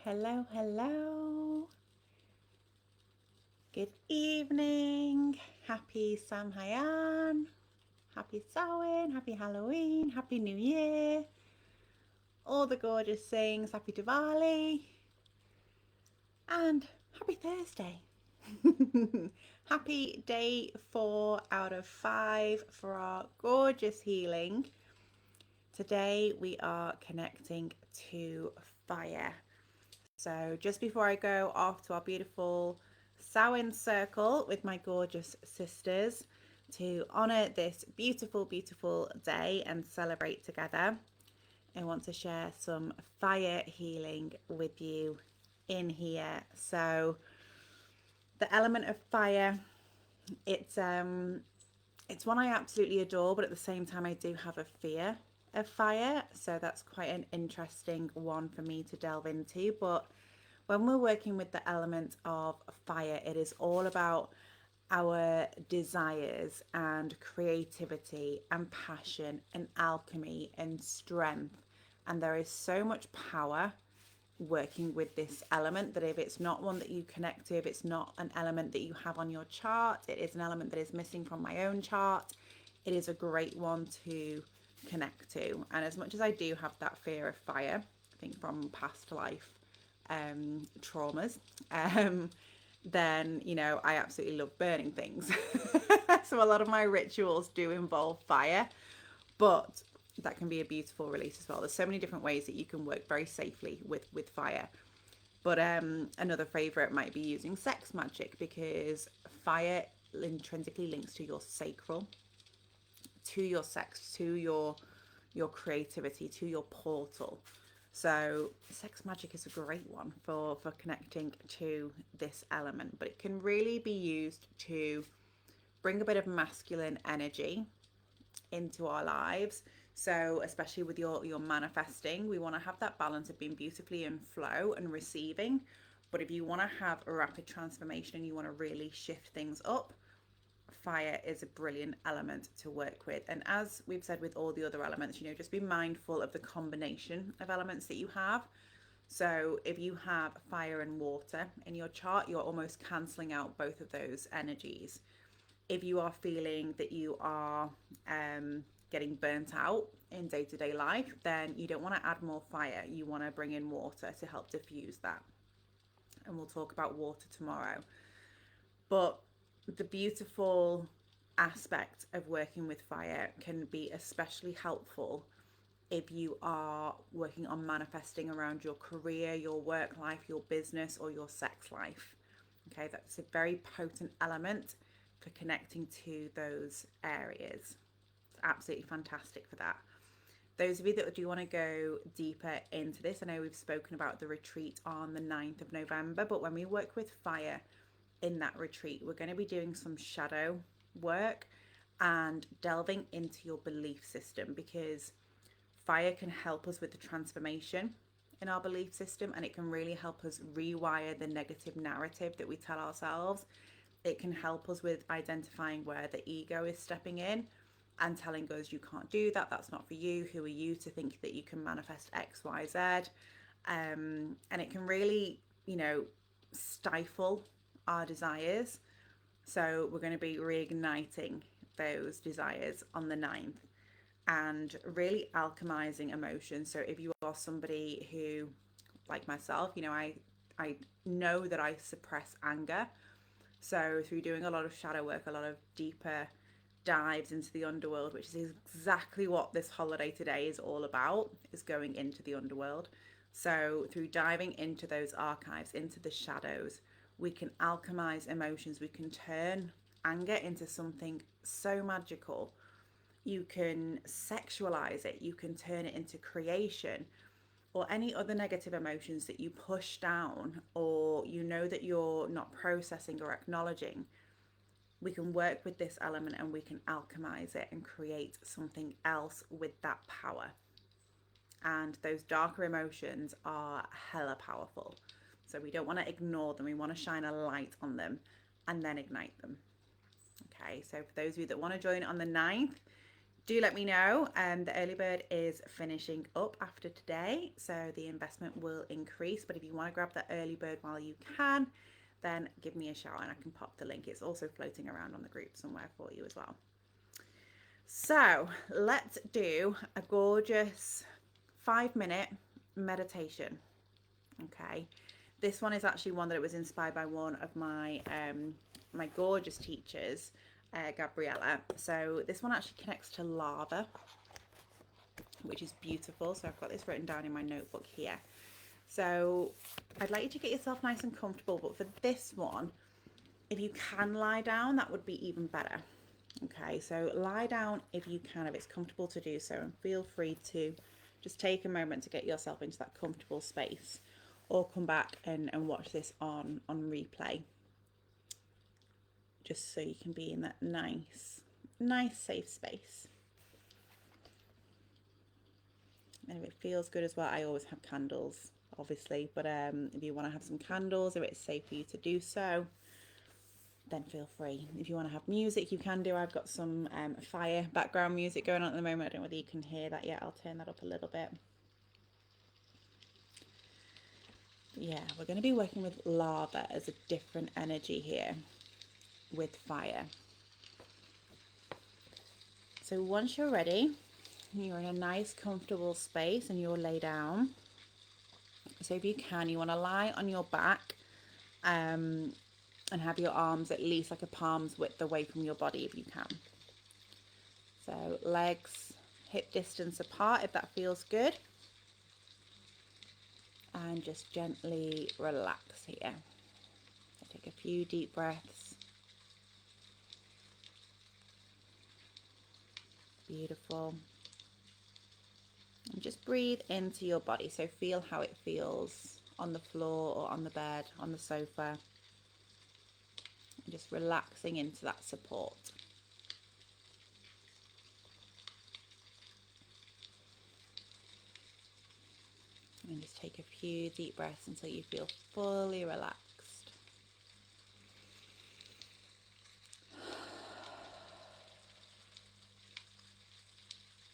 Hello, hello. Good evening. Happy Samhain. Happy Samhain. Happy Halloween. Happy New Year. All the gorgeous things. Happy Diwali. And happy Thursday. Happy day 4 out of 5 for our gorgeous healing. Today we are connecting to fire. So just before I go off to our beautiful Samhain circle with my gorgeous sisters to honour this beautiful, beautiful day and celebrate together, I want to share some fire healing with you in here. So the element of fire, it's one I absolutely adore, but at the same time I do have a fear of fire. So that's quite an interesting one for me to delve into. But when we're working with the element of fire, it is all about our desires and creativity and passion and alchemy and strength. And there is so much power working with this element that if it's not one that you connect to, if it's not an element that you have on your chart, it is an element that is missing from my own chart, it is a great one to connect to. And as much as I do have that fear of fire, I think from past life traumas, then I absolutely love burning things. So a lot of my rituals do involve fire, but that can be a beautiful release as well. There's so many different ways that you can work very safely with fire. But another favorite might be using sex magic, because fire intrinsically links to your sacral, to your sex, to your creativity, to your portal. So sex magic is a great one for connecting to this element, but it can really be used to bring a bit of masculine energy into our lives. So especially with your manifesting, we want to have that balance of being beautifully in flow and receiving. But if you want to have a rapid transformation and you want to really shift things up, fire is a brilliant element to work with. And as we've said with all the other elements, just be mindful of the combination of elements that you have. So if you have fire and water in your chart, you're almost cancelling out both of those energies. If you are feeling that you are getting burnt out in day-to-day life, then you don't want to add more fire. You want to bring in water to help diffuse that. And we'll talk about water tomorrow. But the beautiful aspect of working with fire can be especially helpful if you are working on manifesting around your career, your work life, your business, or your sex life. Okay, that's a very potent element for connecting to those areas. It's absolutely fantastic for that. Those of you that do want to go deeper into this, I know we've spoken about the retreat on the 9th of November, but when we work with fire in that retreat, we're going to be doing some shadow work and delving into your belief system, because fire can help us with the transformation in our belief system, and it can really help us rewire the negative narrative that we tell ourselves. It can help us with identifying where the ego is stepping in and telling us, you can't do that, that's not for you, who are you to think that you can manifest XYZ. And it can really stifle our desires. So we're going to be reigniting those desires on the 9th and really alchemizing emotions. So if you are somebody who, like myself, I know that I suppress anger. So through doing a lot of shadow work, a lot of deeper dives into the underworld, which is exactly what this holiday today is all about, is going into the underworld. So through diving into those archives, into the shadows, we can alchemize emotions. We can turn anger into something so magical. You can sexualize it. You can turn it into creation, or any other negative emotions that you push down or that you're not processing or acknowledging. We can work with this element and we can alchemize it and create something else with that power. And those darker emotions are hella powerful. So we don't want to ignore them. We want to shine a light on them and then ignite them. Okay, so for those of you that want to join on the 9th, do let me know. The early bird is finishing up after today, so the investment will increase. But if you want to grab that early bird while you can, then give me a shout and I can pop the link. It's also floating around on the group somewhere for you as well. So let's do a gorgeous 5-minute meditation. Okay, this one is actually one that was inspired by one of my my gorgeous teachers, Gabriella. So this one actually connects to lava, which is beautiful. So I've got this written down in my notebook here. So I'd like you to get yourself nice and comfortable, but for this one, if you can lie down, that would be even better. Okay, so lie down if you can, if it's comfortable to do so, and feel free to just take a moment to get yourself into that comfortable space, or come back and watch this on replay, just so you can be in that nice safe space. And if it feels good as well, I always have candles, obviously, but if you want to have some candles, if it's safe for you to do so, then feel free. If you want to have music, you can do. I've got some fire background music going on at the moment. I don't know whether you can hear that yet. I'll turn that up a little bit. Yeah, we're going to be working with lava as a different energy here with fire. So once you're ready, you're in a nice comfortable space and you'll lay down. So if you can, you want to lie on your back and have your arms at least like a palm's width away from your body if you can. So legs hip distance apart if that feels good. And just gently relax here. So take a few deep breaths. Beautiful. And just breathe into your body. So feel how it feels on the floor or on the bed, on the sofa. And just relaxing into that support. And just take a few deep breaths until you feel fully relaxed.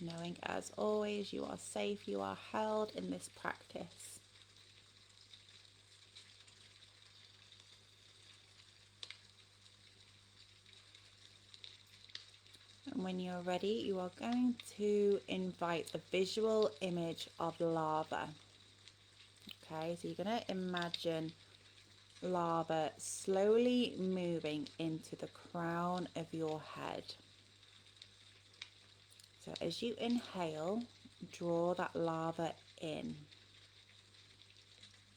Knowing as always you are safe, you are held in this practice. And when you're ready, you are going to invite a visual image of lava. Okay, so you're going to imagine lava slowly moving into the crown of your head. So as you inhale, draw that lava in.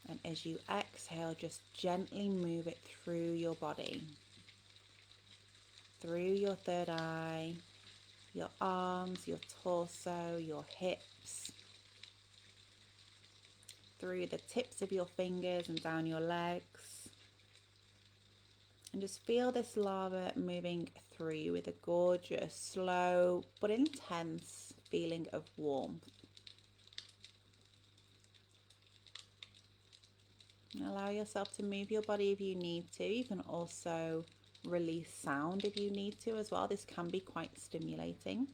And as you exhale, just gently move it through your body. Through your third eye, your arms, your torso, your hips. Through the tips of your fingers and down your legs. And just feel this lava moving through you with a gorgeous, slow, but intense feeling of warmth. And allow yourself to move your body if you need to. You can also release sound if you need to as well. This can be quite stimulating.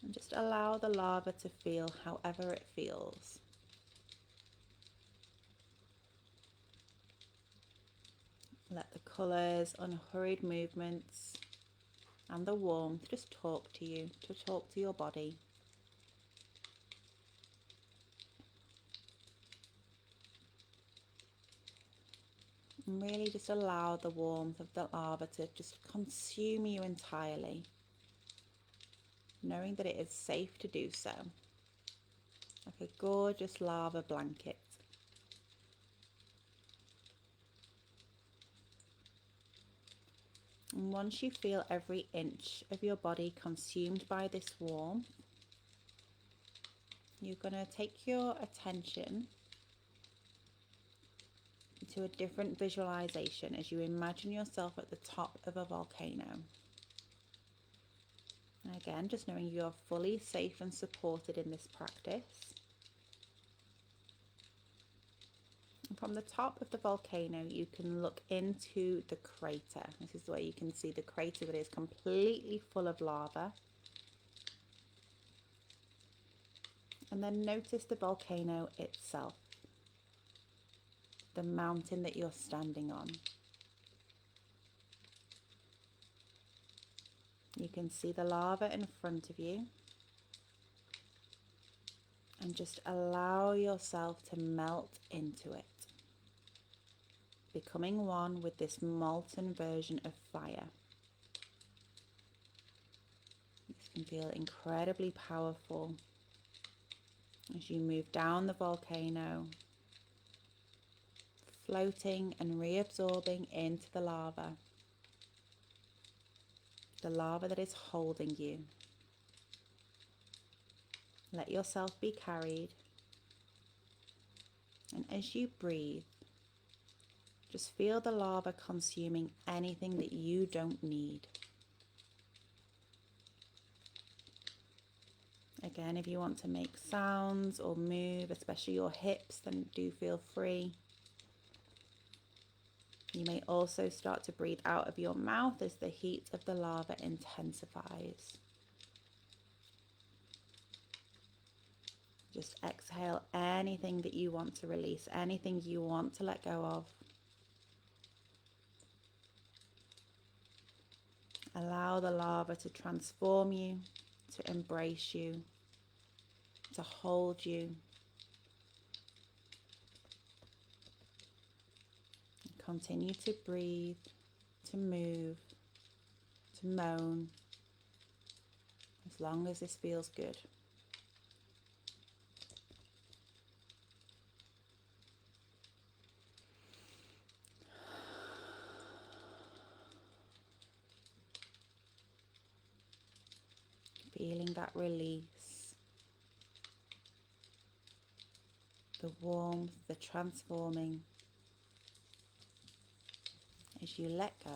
And just allow the lava to feel however it feels. Let the colours, unhurried movements and the warmth just talk to you, to talk to your body. And really just allow the warmth of the lava to just consume you entirely, knowing that it is safe to do so, like a gorgeous lava blanket. And once you feel every inch of your body consumed by this warmth, you're going to take your attention to a different visualization as you imagine yourself at the top of a volcano. And again, just knowing you are fully safe and supported in this practice. From the top of the volcano, you can look into the crater. This is where you can see the crater that is completely full of lava. And then notice the volcano itself, the mountain that you're standing on. You can see the lava in front of you. And just allow yourself to melt into it, becoming one with this molten version of fire. This can feel incredibly powerful as you move down the volcano, floating and reabsorbing into the lava that is holding you. Let yourself be carried, and as you breathe, just feel the lava consuming anything that you don't need. Again, if you want to make sounds or move, especially your hips, then do feel free. You may also start to breathe out of your mouth as the heat of the lava intensifies. Just exhale anything that you want to release, anything you want to let go of. Allow the lava to transform you, to embrace you, to hold you. Continue to breathe, to move, to moan, as long as this feels good. Feeling that release, the warmth, the transforming, as you let go.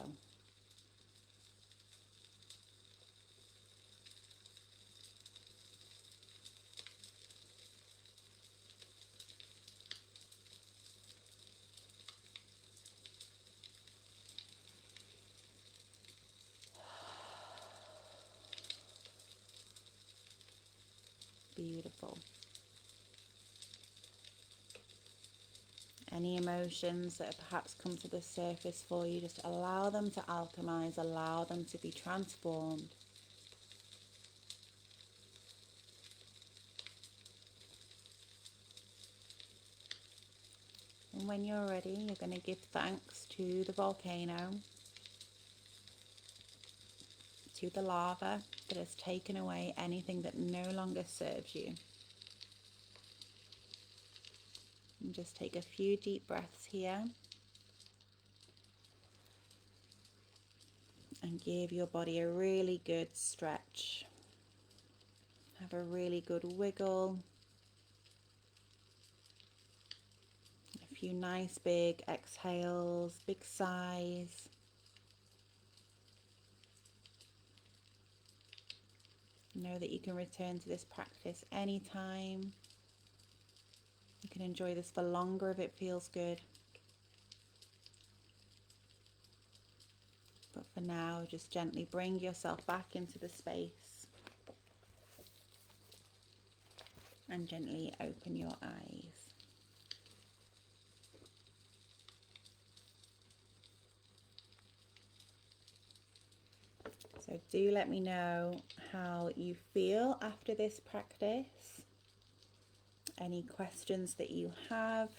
Beautiful. Any emotions that have perhaps come to the surface for you, just allow them to alchemize, allow them to be transformed. And when you're ready, you're going to give thanks to the volcano, to the lava that has taken away anything that no longer serves you. And just take a few deep breaths here. And give your body a really good stretch. Have a really good wiggle. A few nice big exhales, big sighs. Know that you can return to this practice anytime. You can enjoy this for longer if it feels good. But for now, just gently bring yourself back into the space. And gently open your eyes. So do let me know how you feel after this practice. Any questions that you have,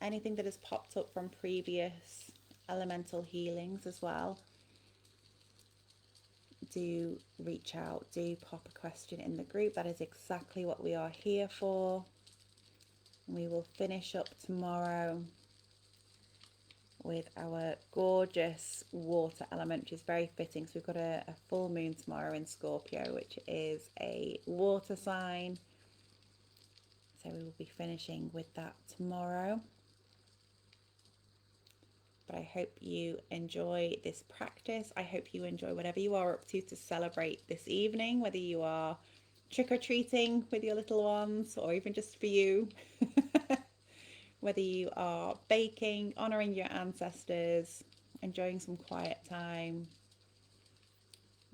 anything that has popped up from previous elemental healings as well. Do reach out, do pop a question in the group. That is exactly what we are here for. We will finish up tomorrow with our gorgeous water element, which is very fitting. So we've got a full moon tomorrow in Scorpio, which is a water sign. So we will be finishing with that tomorrow. But I hope you enjoy this practice. I hope you enjoy whatever you are up to celebrate this evening, whether you are trick-or-treating with your little ones or even just for you. whether you are baking, honouring your ancestors, enjoying some quiet time,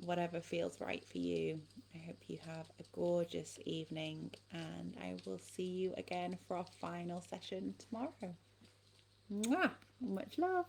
whatever feels right for you. I hope you have a gorgeous evening, and I will see you again for our final session tomorrow. Mwah! Much love.